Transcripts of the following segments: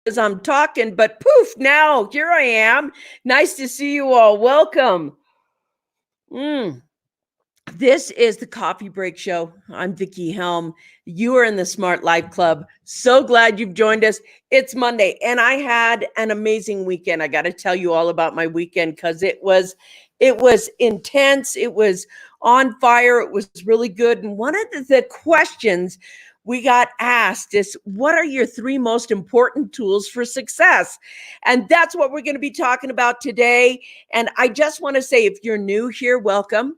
as I'm talking, but poof, now here I am. Nice to see you all. Welcome. Mm. This is the Coffee Break Show. I'm Vickie Helm. You are in the Smart Life Club. So glad you've joined us. It's Monday, and I had an amazing weekend. I got to tell you all about my weekend because it was intense. It was on fire. It was really good. And one of the questions we got asked is, what are your three most important tools for success? And that's what we're going to be talking about today. And I just want to say, if you're new here, welcome.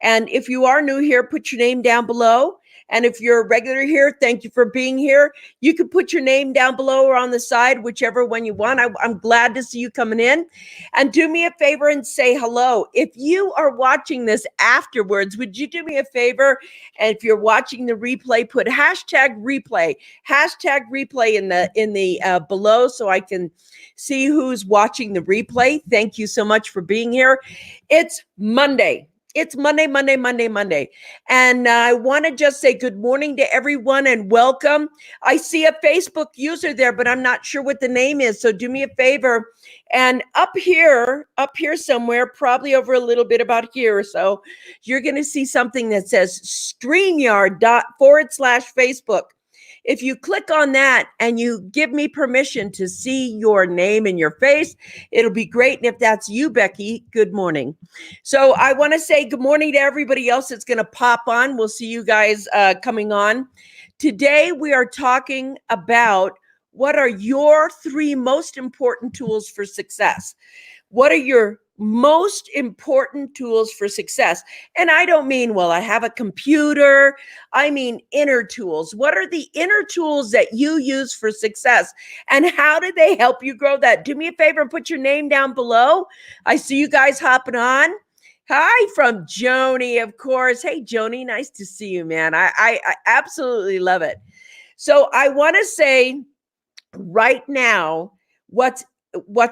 And if you are new here, put your name down below. And if you're a regular here, thank you for being here. You can put your name down below or on the side, whichever one you want. I'm glad to see you coming in. And do me a favor and say hello. If you are watching this afterwards, would you do me a favor? And if you're watching the replay, put hashtag replay in the below so I can see who's watching the replay. Thank you so much for being here. It's Monday. It's Monday. And I want to just say good morning to everyone and welcome. I see a Facebook user there, but I'm not sure what the name is. So do me a favor. And up here somewhere, probably over a little bit about here or so, you're going to see something that says StreamYard.com/Facebook. If you click on that and you give me permission to see your name and your face, it'll be great. And if that's you, Becky, good morning. So I want to say good morning to everybody else that's going to pop on. We'll see you guys coming on. Today, we are talking about what are your three most important tools for success. What are your most important tools for success? And I don't mean, well, I have a computer. I mean inner tools. What are the inner tools that you use for success? And how do they help you grow that? Do me a favor and put your name down below. I see you guys hopping on. Hi from Joni, of course. Hey, Joni, nice to see you, man. I absolutely love it. So I want to say right now, what's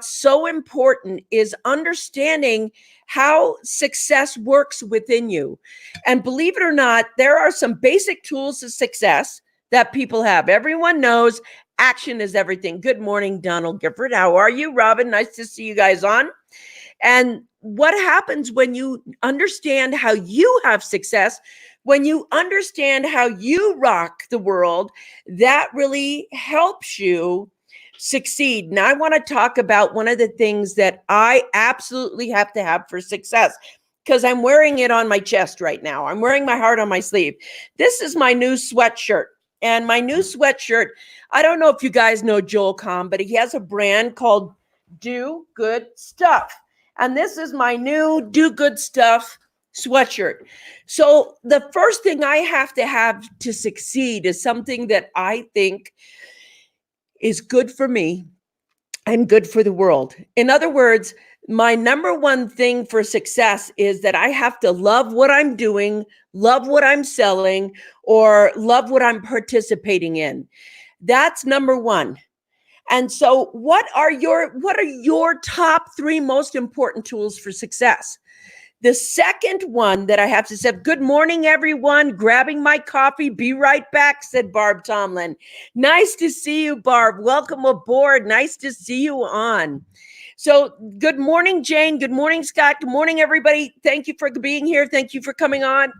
so important is understanding how success works within you. And believe it or not, there are some basic tools to success that people have. Everyone knows action is everything. Good morning, Donald Gifford. How are you? Robin, nice to see you guys on. And what happens when you understand how you have success, when you understand how you rock the world, that really helps you succeed. Now, I want to talk about one of the things that I absolutely have to have for success, because I'm wearing it on my chest right now. I'm wearing my heart on my sleeve. This is my new sweatshirt. And my new sweatshirt, I don't know if you guys know Joel Comm, but he has a brand called Do Good Stuff. And this is my new Do Good Stuff sweatshirt. So the first thing I have to succeed is something that I think is good for me and good for the world. In other words, my number one thing for success is that I have to love what I'm doing, love what I'm selling, or love what I'm participating in. That's number one. And so what are your top three most important tools for success? The second one that I have to say, good morning, everyone. Grabbing my coffee. Be right back, said Barb Tomlin. Nice to see you, Barb. Welcome aboard. Nice to see you on. So good morning, Jane. Good morning, Scott. Good morning, everybody. Thank you for being here. Thank you for coming on.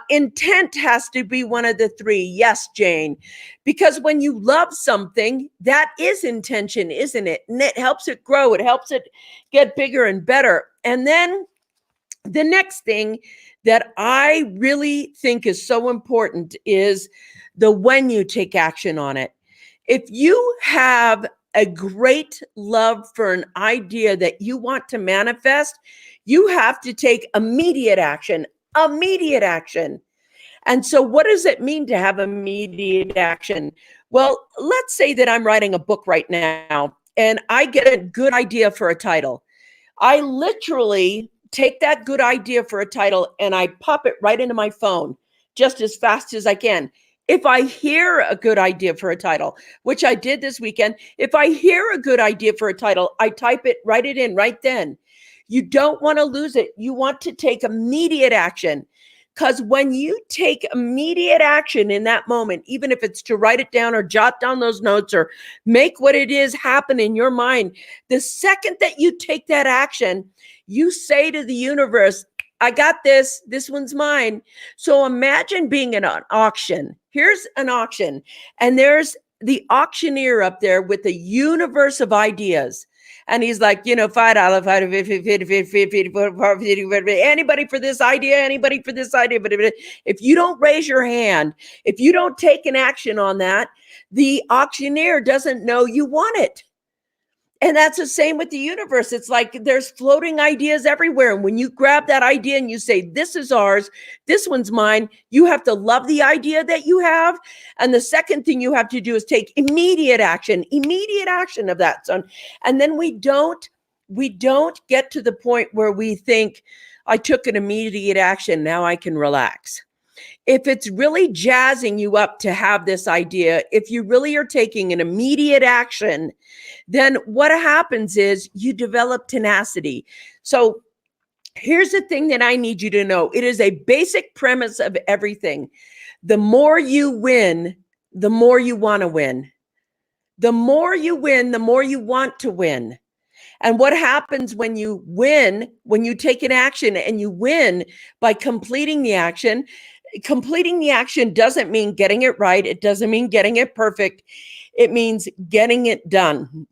Intent has to be one of the three. Yes, Jane. Because when you love something, that is intention, isn't it? And it helps it grow. It helps it get bigger and better. And then the next thing that I really think is so important is the when you take action on it. If you have a great love for an idea that you want to manifest, you have to take immediate action. And so what does it mean to have immediate action? Well, let's say that I'm writing a book right now and I get a good idea for a title. I literally take that good idea for a title and I pop it right into my phone just as fast as I can. If I hear a good idea for a title, which I did this weekend, if I hear a good idea for a title, I type it, write it in right then. You don't want to lose it. You want to take immediate action. Because when you take immediate action in that moment, even if it's to write it down or jot down those notes or make what it is happen in your mind, the second that you take that action, you say to the universe, I got this. This one's mine. So imagine being at an auction. Here's an auction, and there's the auctioneer up there with the universe of ideas. And he's like, $5, anybody for this idea, anybody for this idea. But if you don't raise your hand, if you don't take an action on that, the auctioneer doesn't know you want it. And that's the same with the universe. It's like there's floating ideas everywhere. And when you grab that idea and you say, this is ours, this one's mine, you have to love the idea that you have. And the second thing you have to do is take immediate action of that. So, and then we don't get to the point where we think, I took an immediate action, now I can relax. If it's really jazzing you up to have this idea, if you really are taking an immediate action, then what happens is you develop tenacity. So here's the thing that I need you to know. It is a basic premise of everything. The more you win, the more you want to win. The more you win, the more you want to win. And what happens when you win, when you take an action and you win by completing the action? Completing the action doesn't mean getting it right. It doesn't mean getting it perfect. It means getting it done.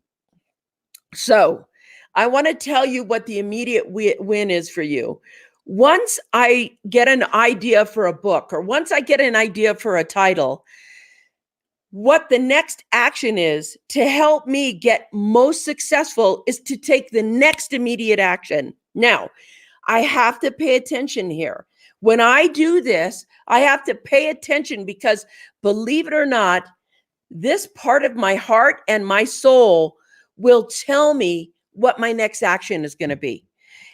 So I want to tell you what the immediate win is for you. Once I get an idea for a book, or once I get an idea for a title, what the next action is to help me get most successful is to take the next immediate action. Now, I have to pay attention here. When I do this, I have to pay attention because, believe it or not, this part of my heart and my soul will tell me what my next action is going to be.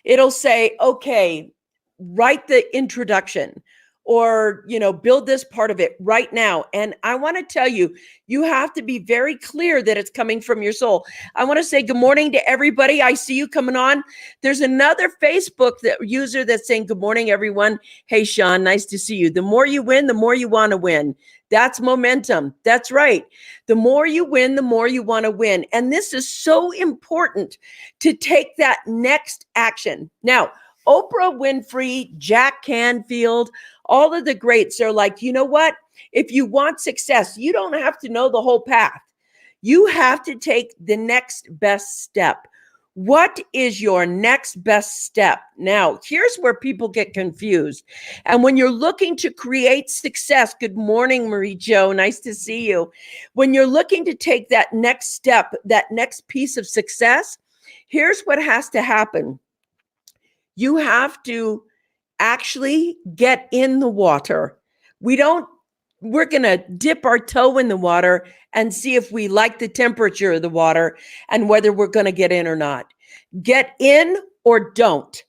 It'll say, okay, write the introduction, or, build this part of it right now. And I want to tell you, you have to be very clear that it's coming from your soul. I want to say good morning to everybody. I see you coming on. There's another Facebook user that's saying, good morning, everyone. Hey, Sean, nice to see you. The more you win, the more you want to win. That's momentum. That's right. The more you win, the more you want to win. And this is so important to take that next action. Now, Oprah Winfrey, Jack Canfield, all of the greats are like, you know what? If you want success, you don't have to know the whole path. You have to take the next best step. What is your next best step? Now, here's where people get confused. And when you're looking to create success, good morning, Marie Jo, nice to see you. When you're looking to take that next step, that next piece of success, here's what has to happen. You have to actually get in the water. We're going to dip our toe in the water and see if we like the temperature of the water and whether we're going to get in or not. Get in or don't.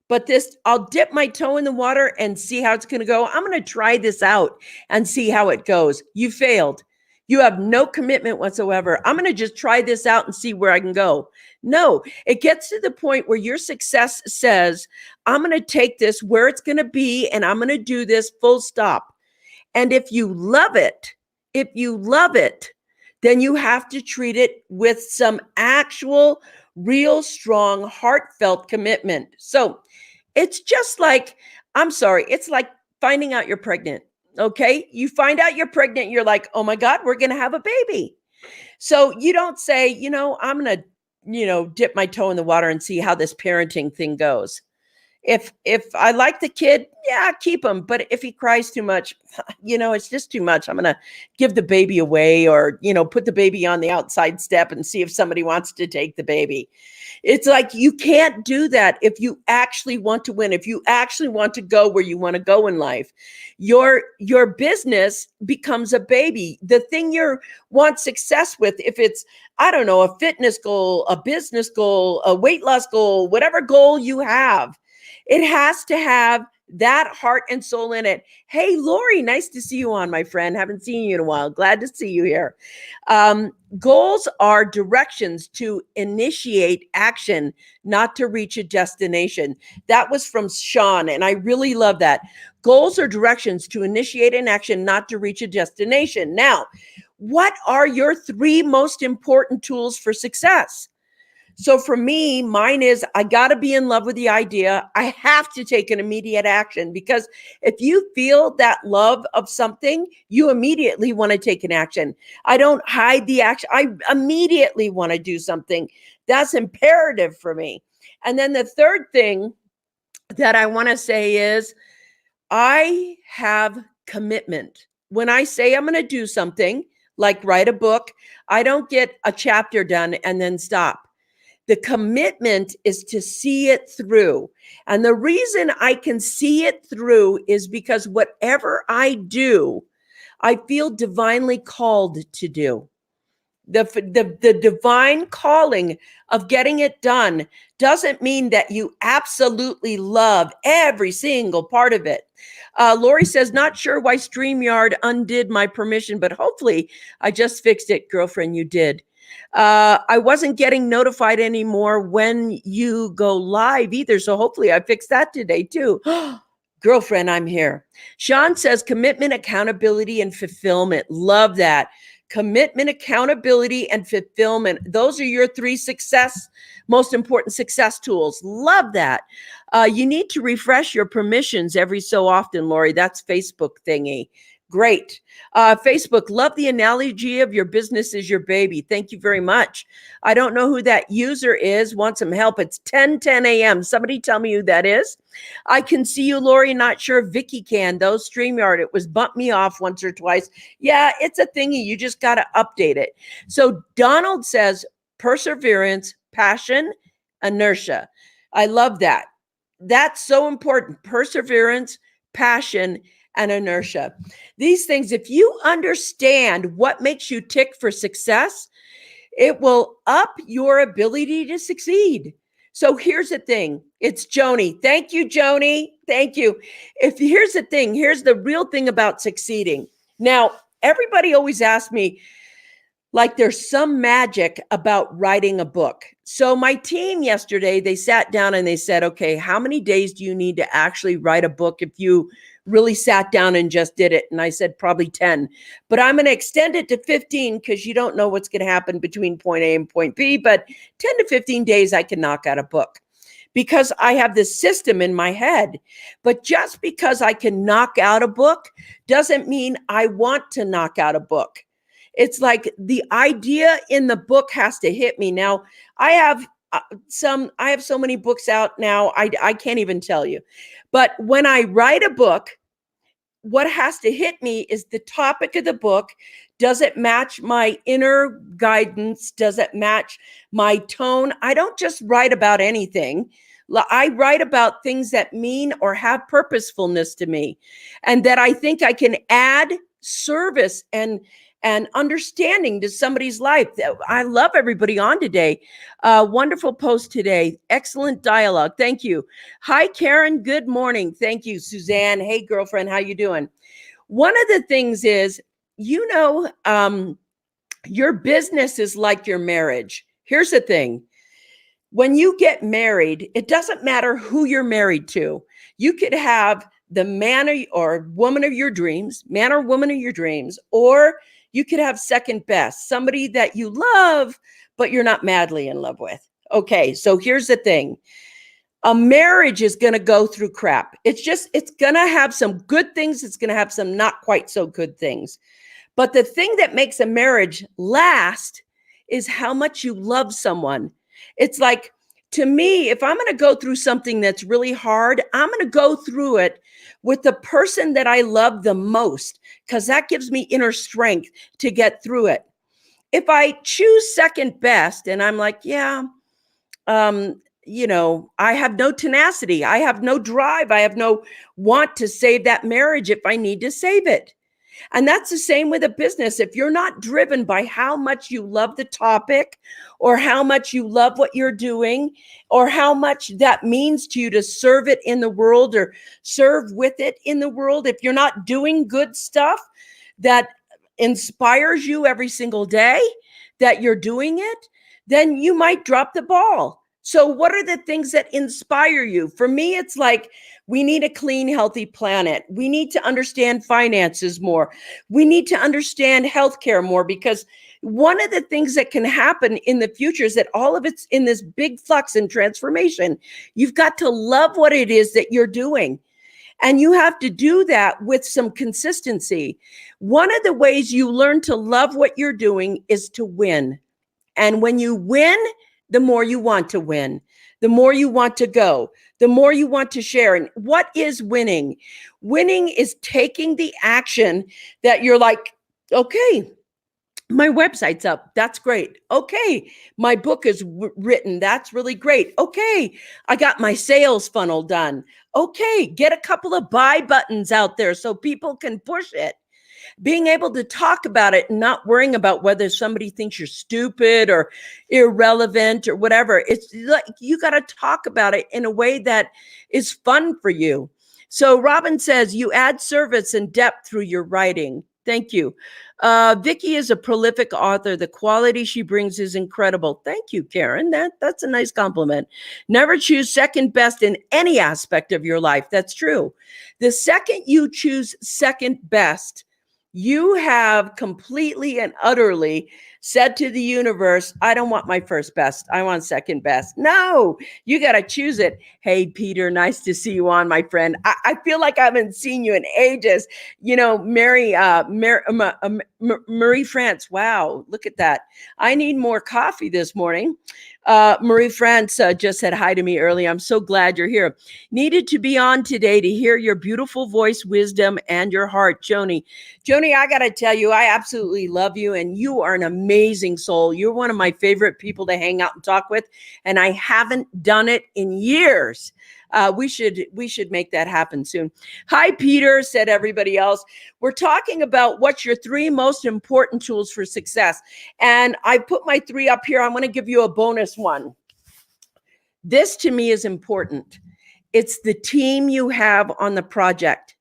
But I'll dip my toe in the water and see how it's going to go. I'm going to try this out and see how it goes. You failed. You have no commitment whatsoever. I'm going to just try this out and see where I can go. No, it gets to the point where your success says, I'm going to take this where it's going to be, and I'm going to do this full stop. And if you love it, then you have to treat it with some actual, real, strong, heartfelt commitment. So it's just like, it's like finding out you're pregnant. Okay. You find out you're pregnant. You're like, oh my God, we're going to have a baby. So you don't say, I'm going to, dip my toe in the water and see how this parenting thing goes. If I like the kid, yeah, keep him. But if he cries too much, it's just too much. I'm going to give the baby away, or, put the baby on the outside step and see if somebody wants to take the baby. It's like, you can't do that if you actually want to win, if you actually want to go where you want to go in life. Your business becomes a baby. The thing you want success with, if it's, a fitness goal, a business goal, a weight loss goal, whatever goal you have, it has to have that heart and soul in it. Hey, Lori, nice to see you on, my friend. Haven't seen you in a while. Glad to see you here. Goals are directions to initiate action, not to reach a destination. That was from Sean, and I really love that. Goals are directions to initiate an action, not to reach a destination. Now, what are your 3 most important tools for success? So for me, mine is I got to be in love with the idea. I have to take an immediate action, because if you feel that love of something, you immediately want to take an action. I don't hide the action. I immediately want to do something. That's imperative for me. And then the third thing that I want to say is I have commitment. When I say I'm going to do something, like write a book, I don't get a chapter done and then stop. The commitment is to see it through. And the reason I can see it through is because whatever I do, I feel divinely called to do. The divine calling of getting it done doesn't mean that you absolutely love every single part of it. Lori says, not sure why StreamYard undid my permission, but hopefully I just fixed it. Girlfriend, you did. I wasn't getting notified anymore when you go live either. So hopefully I fixed that today too. Girlfriend, I'm here. Sean says commitment, accountability, and fulfillment. Love that. Commitment, accountability, and fulfillment. Those are your 3 most important success tools. Love that. You need to refresh your permissions every so often, Lori. That's Facebook thingy. Great. Facebook, love the analogy of your business is your baby. Thank you very much. I don't know who that user is. Want some help? It's 10:10 a.m. Somebody tell me who that is. I can see you, Lori. Not sure if Vickie can, though. StreamYard, it was bumped me off once or twice. Yeah, it's a thingy. You just got to update it. So Donald says perseverance, passion, inertia. I love that. That's so important. Perseverance, passion, and inertia. These things, if you understand what makes you tick for success, it will up your ability to succeed. So here's the thing. It's Joni. Thank you, Joni. Thank you. Here's the thing. Here's the real thing about succeeding. Now, everybody always asks me, like there's some magic about writing a book. So my team yesterday, they sat down and they said, okay, how many days do you need to actually write a book if you really sat down and just did it? And I said, probably 10, but I'm going to extend it to 15 because you don't know what's going to happen between point A and point B, but 10 to 15 days, I can knock out a book because I have this system in my head. But just because I can knock out a book doesn't mean I want to knock out a book. It's like the idea in the book has to hit me. Now, I have so many books out now, I can't even tell you. But when I write a book, what has to hit me is the topic of the book. Does it match my inner guidance? Does it match my tone? I don't just write about anything. I write about things that mean or have purposefulness to me, and that I think I can add service and understanding to somebody's life. I love everybody on today. Wonderful post today. Excellent dialogue. Thank you. Hi, Karen. Good morning. Thank you, Suzanne. Hey, girlfriend. How you doing? One of the things is, your business is like your marriage. Here's the thing. When you get married, it doesn't matter who you're married to. You could have the man or woman of your dreams, man or woman of your dreams, or you could have second best, somebody that you love, but you're not madly in love with. Okay, so here's the thing. A marriage is going to go through crap. It's going to have some good things. It's going to have some not quite so good things. But the thing that makes a marriage last is how much you love someone. It's like, to me, if I'm going to go through something that's really hard, I'm going to go through it with the person that I love the most, because that gives me inner strength to get through it. If I choose second best and I'm like, yeah, I have no tenacity, I have no drive, I have no want to save that marriage if I need to save it. And that's the same with a business. If you're not driven by how much you love the topic or how much you love what you're doing or how much that means to you to serve it in the world or serve with it in the world, if you're not doing good stuff that inspires you every single day, that you're doing it, then you might drop the ball. So what are the things that inspire you? For me, it's like, we need a clean, healthy planet. We need to understand finances more. We need to understand healthcare more, because one of the things that can happen in the future is that all of it's in this big flux and transformation. You've got to love what it is that you're doing. And you have to do that with some consistency. One of the ways you learn to love what you're doing is to win. And when you win, the more you want to win, the more you want to go, the more you want to share. And what is winning? Winning is taking the action that you're like, okay, my website's up. That's great. Okay, my book is written. That's really great. Okay, I got my sales funnel done. Okay, get a couple of buy buttons out there so people can push it. Being able to talk about it and not worrying about whether somebody thinks you're stupid or irrelevant or whatever. It's like you got to talk about it in a way that is fun for you. So Robin says you add service and depth through your writing. Thank you. Vickie is a prolific author. The quality she brings is incredible. Thank you, Karen. That's a nice compliment. Never choose second best in any aspect of your life. That's true. The second you choose second best, you have completely and utterly said to the universe, I don't want my first best. I want second best. No, you got to choose it. Hey, Peter, nice to see you on, my friend. I feel like I haven't seen you in ages. You know, Marie France. Wow, look at that. I need more coffee this morning. Marie France just said hi to me early. I'm so glad you're here. Needed to be on today to hear your beautiful voice, wisdom, and your heart, Joni. Joni, I got to tell you, I absolutely love you, and you are an amazing soul. You're one of my favorite people to hang out and talk with, and I haven't done it in years. We should make that happen soon. Hi, Peter, said everybody else. We're talking about what's your 3 most important tools for success. And I put my 3 up here. I'm going to give you a bonus one. This to me is important. It's the team you have on the project.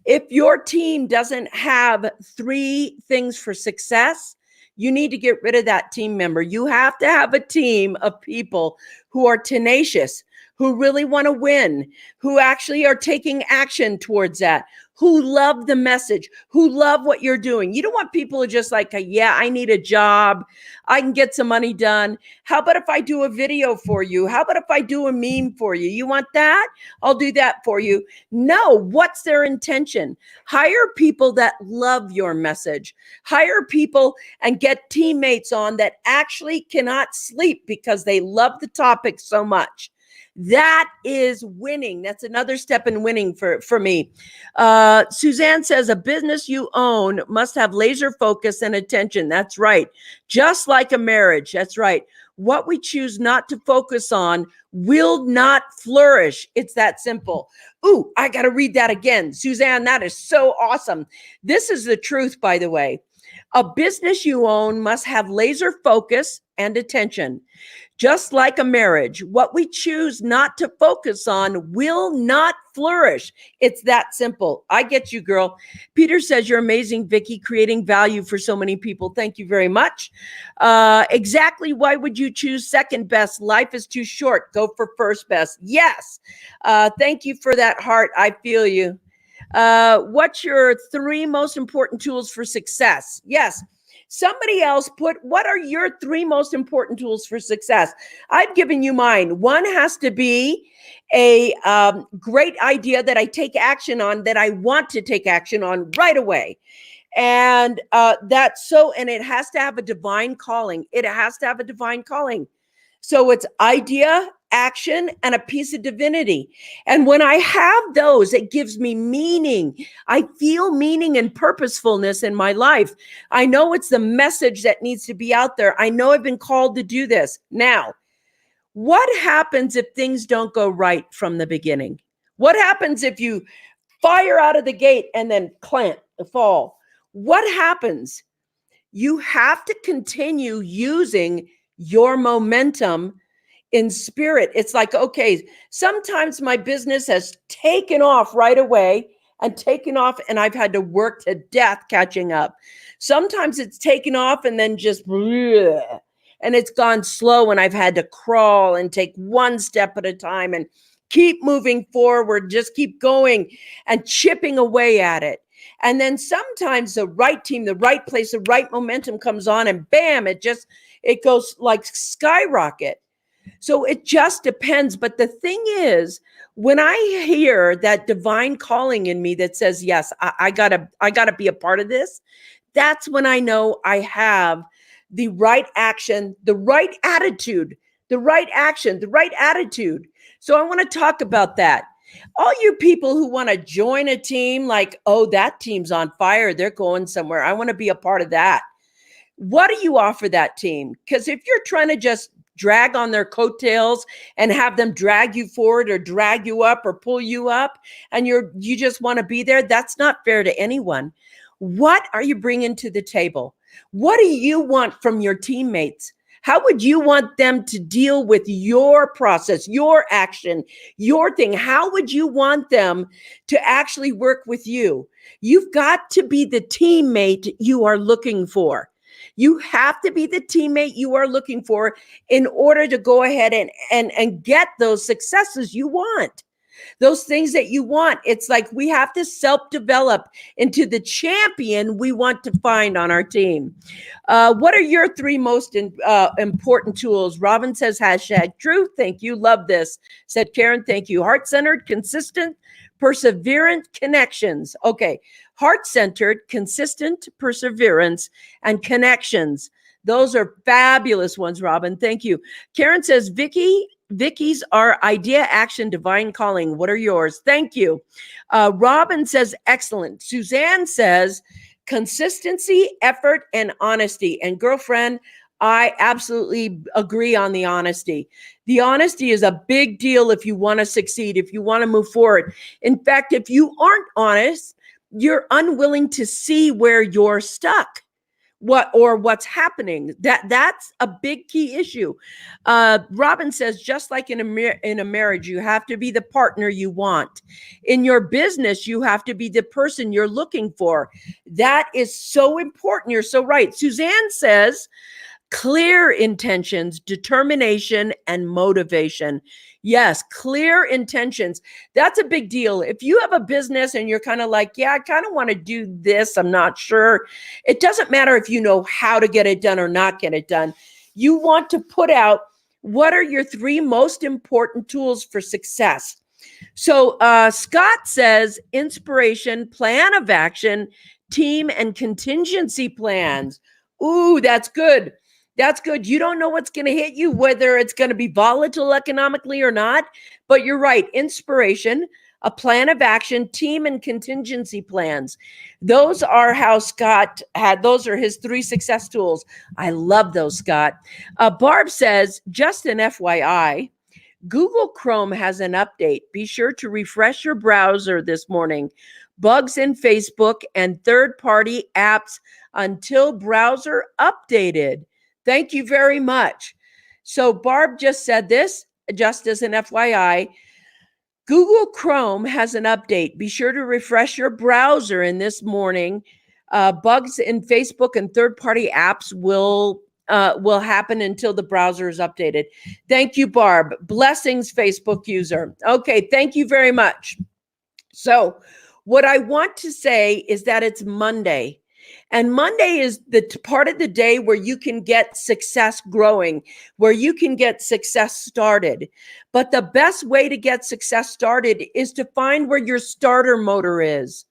If your team doesn't have 3 things for success, you need to get rid of that team member. You have to have a team of people who are tenacious, who really want to win, who actually are taking action towards that, who love the message, who love what you're doing. You don't want people who are just like, yeah, I need a job. I can get some money done. How about if I do a video for you? How about if I do a meme for you? You want that? I'll do that for you. No, what's their intention? Hire people that love your message. Hire people and get teammates on that actually cannot sleep because they love the topic so much. That is winning. That's another step in winning for me. Suzanne says a business you own must have laser focus and attention. That's right. Just like a marriage. That's right. What we choose not to focus on will not flourish. It's that simple. Ooh, I got to read that again. Suzanne, that is so awesome. This is the truth, by the way. A business you own must have laser focus and attention. Just like a marriage, what we choose not to focus on will not flourish. It's that simple. I get you, girl. Peter says, you're amazing, Vickie, creating value for so many people. Thank you very much. Exactly. Why would you choose second best? Life is too short. Go for first best. Yes. Thank you for that heart. I feel you. What's your 3 most important tools for success? Yes. Somebody else put, what are your 3 most important tools for success? I've given you mine. One has to be a great idea that I take action on, that I want to take action on right away. And and it has to have a divine calling. It has to have a divine calling. So it's idea, action, and a piece of divinity. And when I have those, it gives me meaning. I feel meaning and purposefulness in my life. I know it's the message that needs to be out there. I know I've been called to do this. Now, what happens if things don't go right from the beginning? What happens if you fire out of the gate and then fall? what happens? You have to continue using your momentum in spirit. It's like, okay, sometimes my business has taken off right away and I've had to work to death catching up. Sometimes it's taken off and then just bleh, and it's gone slow and I've had to crawl and take one step at a time and keep moving forward, just keep going and chipping away at it. And then sometimes the right team, the right place, the right momentum comes on and bam, it goes like skyrocket. So it just depends. But the thing is, when I hear that divine calling in me that says, yes, I gotta be a part of this, that's when I know I have the right action, the right attitude, the right action, the right attitude. So I want to talk about that. All you people who want to join a team, like, oh, that team's on fire, they're going somewhere, I want to be a part of that. What do you offer that team? Because if you're trying to just drag on their coattails and have them drag you forward or drag you up or pull you up, and you just want to be there, that's not fair to anyone. What are you bringing to the table? What do you want from your teammates? How would you want them to deal with your process, your action, your thing? How would you want them to actually work with you? You've got to be the teammate you are looking for. You have to be the teammate you are looking for in order to go ahead and get those successes you want. Those things that you want. It's like we have to self-develop into the champion we want to find on our team. What are your three most important tools? Robin says, #truth. Thank you. Love this. Said Karen, thank you. Heart-centered, consistent, perseverant connections. Okay. Heart-centered, consistent, perseverance, and connections. Those are fabulous ones, Robin. Thank you. Karen says, Vickie's are idea, action, divine calling. What are yours? Thank you. Robin says, excellent. Suzanne says, consistency, effort, and honesty. And girlfriend, I absolutely agree on the honesty. The honesty is a big deal if you want to succeed, if you want to move forward. In fact, if you aren't honest, you're unwilling to see where you're stuck. What's happening. That's a big key issue. Robin says, just like in a marriage, you have to be the partner you want. In your business, you have to be the person you're looking for. That is so important. You're so right. Suzanne says, clear intentions, determination, and motivation. Yes, clear intentions. That's a big deal. If you have a business and you're kind of like, yeah, I kind of want to do this, I'm not sure. It doesn't matter if you know how to get it done or not get it done. You want to put out what are your three most important tools for success. So Scott says inspiration, plan of action, team, and contingency plans. Ooh, that's good. That's good. You don't know what's going to hit you, whether it's going to be volatile economically or not. But you're right. Inspiration, a plan of action, team, and contingency plans. Those are how Scott had, those are his three success tools. I love those, Scott. Barb says, just an FYI, Google Chrome has an update. Be sure to refresh your browser this morning. Bugs in Facebook and third-party apps until browser updated. Thank you very much. So Barb just said this, just as an FYI, Google Chrome has an update. Be sure to refresh your browser in this morning. Bugs in Facebook and third-party apps will happen until the browser is updated. Thank you, Barb. Blessings, Facebook user. Okay, thank you very much. So what I want to say is that it's Monday. And Monday is the part of the day where you can get success growing, where you can get success started. But the best way to get success started is to find where your starter motor is.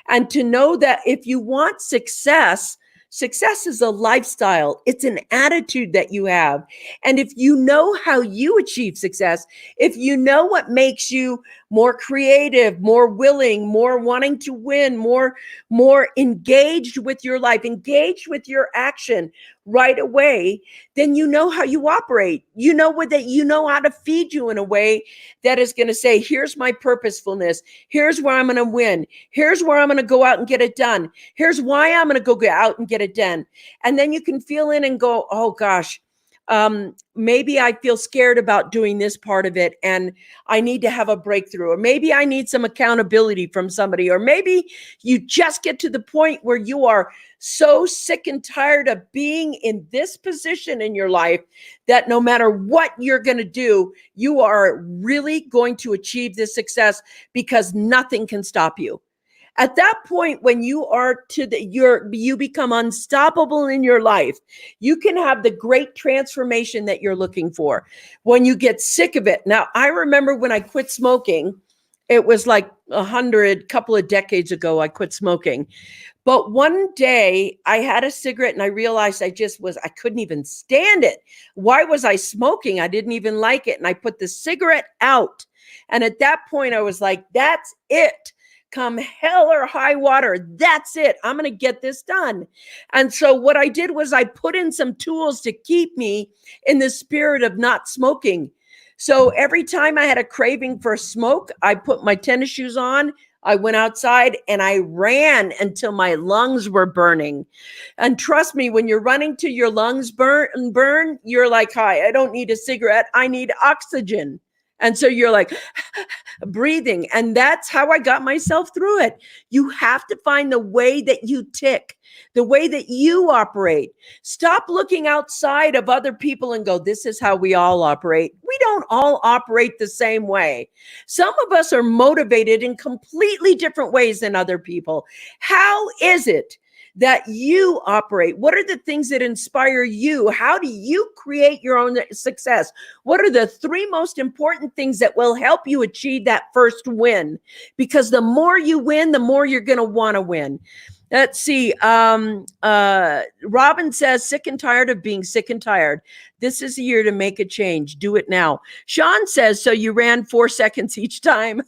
And to know that if you want success, success is a lifestyle. It's an attitude that you have. And if you know how you achieve success, if you know what makes you more creative, more willing, more wanting to win, more engaged with your life, engaged with your action, right away, then you know how you operate. You know that you know how to feed you in a way that is going to say, here's my purposefulness. Here's where I'm going to win. Here's where I'm going to go out and get it done. Here's why I'm going to go out and get it done. And then you can feel in and go, oh gosh, maybe I feel scared about doing this part of it and I need to have a breakthrough, or maybe I need some accountability from somebody, or maybe you just get to the point where you are so sick and tired of being in this position in your life that no matter what you're going to do, you are really going to achieve this success because nothing can stop you. At that point, when you are you become unstoppable in your life, you can have the great transformation that you're looking for when you get sick of it. Now, I remember when I quit smoking, it was like couple of decades ago, I quit smoking. But one day I had a cigarette and I realized I couldn't even stand it. Why was I smoking? I didn't even like it. And I put the cigarette out. And at that point I was like, that's it. Come hell or high water, that's it. I'm going to get this done. And so what I did was I put in some tools to keep me in the spirit of not smoking. So every time I had a craving for smoke, I put my tennis shoes on, I went outside and I ran until my lungs were burning. And trust me, when you're running till your lungs burn, you're like, hi, I don't need a cigarette. I need oxygen. And so you're like breathing. And that's how I got myself through it. You have to find the way that you tick, the way that you operate. Stop looking outside of other people and go, this is how we all operate. We don't all operate the same way. Some of us are motivated in completely different ways than other people. How is it that you operate? What are the things that inspire you? How do you create your own success? What are the 3 most important things that will help you achieve that first win? Because the more you win, the more you're going to want to win. Let's see. Robin says, sick and tired of being sick and tired. This is the year to make a change. Do it now. Sean says, so you ran 4 seconds each time.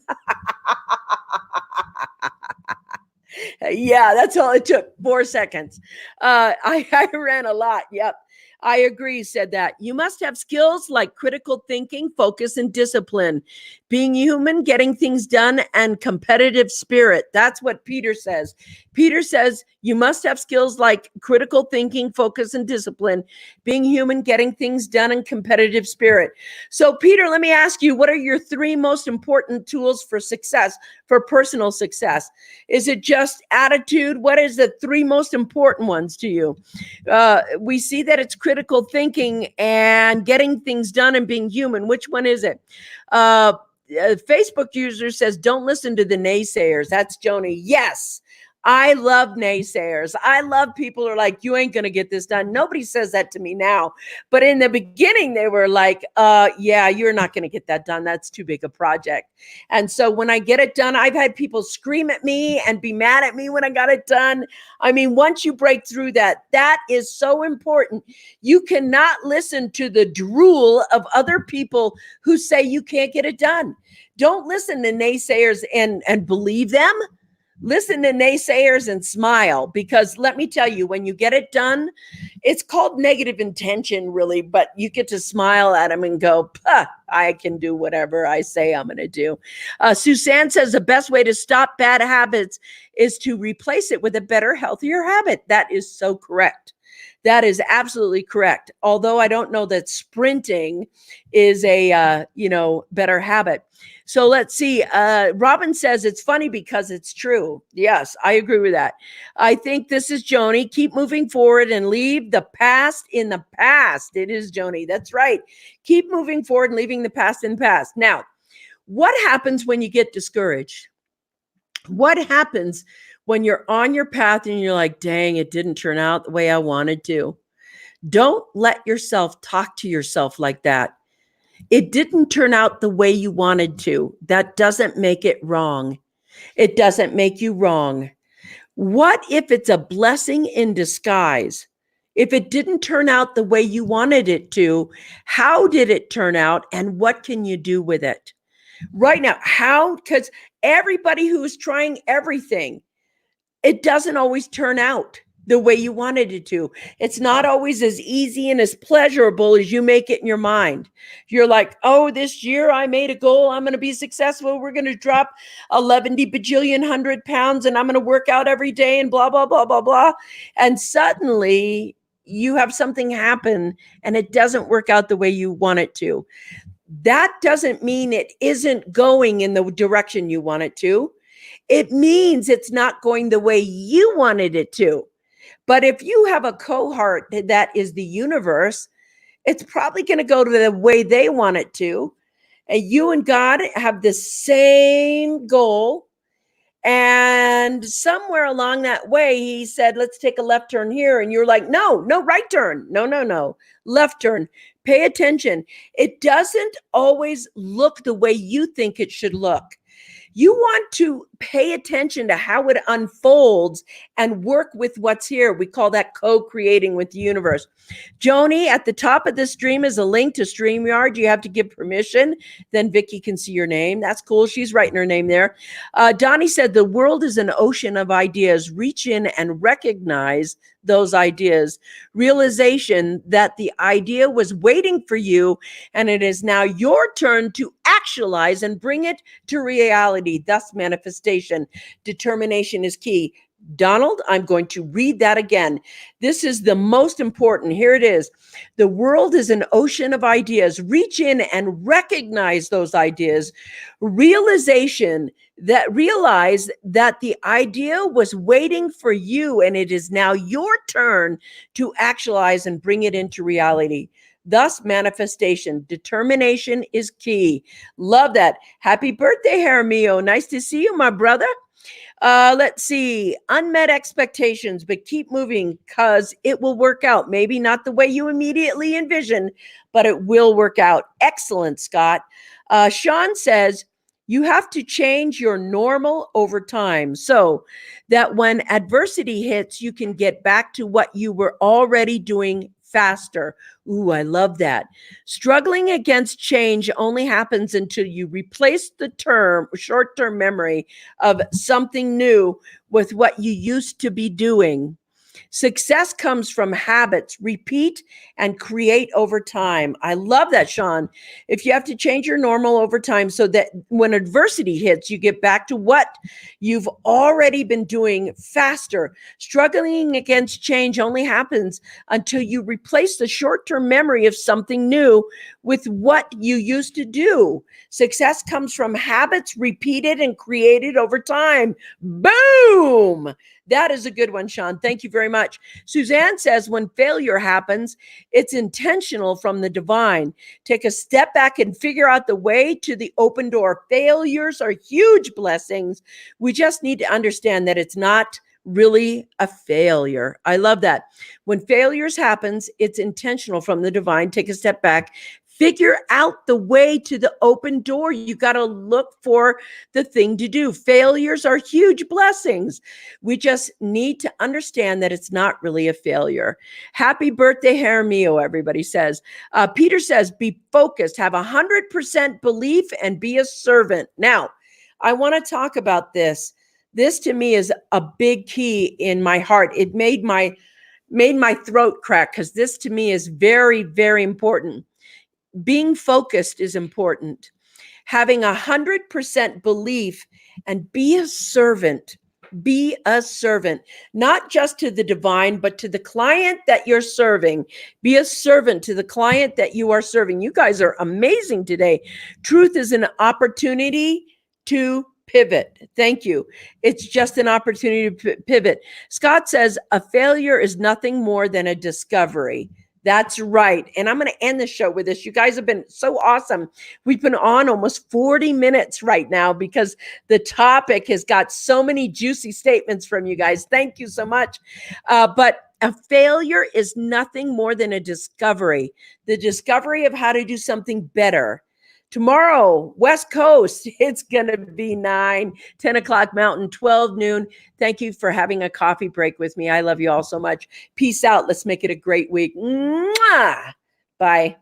Yeah, that's all it took, 4 seconds. I ran a lot. Yep. I agree, said that. You must have skills like critical thinking, focus, and discipline. Being human, getting things done, and competitive spirit. That's what Peter says. Peter says you must have skills like critical thinking, focus, and discipline. Being human, getting things done, and competitive spirit. So, Peter, let me ask you, what are your 3 most important tools for success, for personal success? Is it just attitude? What is the 3 most important ones to you? We see that it's critical thinking and getting things done and being human. Which one is it? Facebook user says, don't listen to the naysayers. That's Joni. Yes. I love naysayers. I love people who are like, you ain't going to get this done. Nobody says that to me now. But in the beginning, they were like, yeah, you're not going to get that done. That's too big a project. And so when I get it done, I've had people scream at me and be mad at me when I got it done. I mean, once you break through that, that is so important. You cannot listen to the drool of other people who say you can't get it done. Don't listen to naysayers and believe them. Listen to naysayers and smile, because let me tell you, when you get it done, it's called negative intention, really, but you get to smile at them and go, I can do whatever I say I'm going to do. Suzanne says the best way to stop bad habits is to replace it with a better, healthier habit. That is so correct. That is absolutely correct. Although I don't know that sprinting is a, better habit. So let's see. Robin says it's funny because it's true. Yes, I agree with that. I think this is Joni. Keep moving forward and leave the past in the past. It is Joni. That's right. Keep moving forward and leaving the past in the past. Now, what happens when you get discouraged? What happens when you're on your path and you're like, dang, it didn't turn out the way I wanted to? Don't let yourself talk to yourself like that. It didn't turn out the way you wanted to. That doesn't make it wrong. It doesn't make you wrong. What if it's a blessing in disguise? If it didn't turn out the way you wanted it to, how did it turn out and what can you do with it? Right now, because everybody who's trying everything, it doesn't always turn out. the way you wanted it to. It's not always as easy and as pleasurable as you make it in your mind. You're like, oh, this year I made a goal. I'm going to be successful. We're going to drop 11 bajillion 100 pounds and I'm going to work out every day and blah, blah, blah, blah, blah. And suddenly you have something happen and it doesn't work out the way you want it to. That doesn't mean it isn't going in the direction you want it to. It means it's not going the way you wanted it to. But if you have a cohort that is the universe, it's probably going to go to the way they want it to. And you and God have the same goal. And somewhere along that way, he said, let's take a left turn here. And you're like, no, right turn. No, left turn. Pay attention. It doesn't always look the way you think it should look. You want to pay attention to how it unfolds and work with what's here. We call that co-creating with the universe. Joni, at the top of this stream is a link to StreamYard. You have to give permission. Then Vickie can see your name. That's cool. She's writing her name there. Donnie said, the world is an ocean of ideas. Reach in and recognize those ideas. Realization that the idea was waiting for you and it is now your turn to actualize and bring it to reality. Thus, manifestation. Determination is key. Donald, I'm going to read that again. This is the most important. Here it is. The world is an ocean of ideas. Reach in and recognize those ideas. Realize that the idea was waiting for you and it is now your turn to actualize and bring it into reality. Thus, manifestation. Determination is key. Love that. Happy birthday, Jaramillo. Nice to see you, my brother. Let's see. Unmet expectations, but keep moving because it will work out. Maybe not the way you immediately envision, but it will work out. Excellent, Scott. Sean says, you have to change your normal over time so that when adversity hits, you can get back to what you were already doing faster. Ooh, I love that. Struggling against change only happens until you replace the short-term memory of something new with what you used to be doing. Success comes from habits. Repeat and create over time. I love that, Sean. If you have to change your normal over time so that when adversity hits, you get back to what you've already been doing faster. Struggling against change only happens until you replace the short-term memory of something new with what you used to do. Success comes from habits repeated and created over time. Boom! That is a good one, Sean. Thank you very much. Suzanne says, when failure happens, it's intentional from the divine. Take a step back and figure out the way to the open door. Failures are huge blessings. We just need to understand that it's not really a failure. I love that. When failures happens, it's intentional from the divine. Take a step back. Figure out the way to the open door. You got to look for the thing to do. Failures are huge blessings. We just need to understand that it's not really a failure. Happy birthday, Jaramillo, everybody says. Peter says, be focused, have 100% belief, and be a servant. Now, I want to talk about this. This to me is a big key in my heart. It made my throat crack because this to me is very, very important. Being focused is important. Having 100% belief and be a servant. Be a servant, not just to the divine, but to the client that you're serving. Be a servant to the client that you are serving. You guys are amazing today. Truth is an opportunity to pivot. Thank you. It's just an opportunity to pivot. Scott says a failure is nothing more than a discovery. That's right. And I'm going to end the show with this. You guys have been so awesome. We've been on almost 40 minutes right now because the topic has got so many juicy statements from you guys. Thank you so much. But a failure is nothing more than a discovery, the discovery of how to do something better. Tomorrow, West Coast, it's going to be 10 o'clock Mountain, 12 noon. Thank you for having a coffee break with me. I love you all so much. Peace out. Let's make it a great week. Mwah! Bye.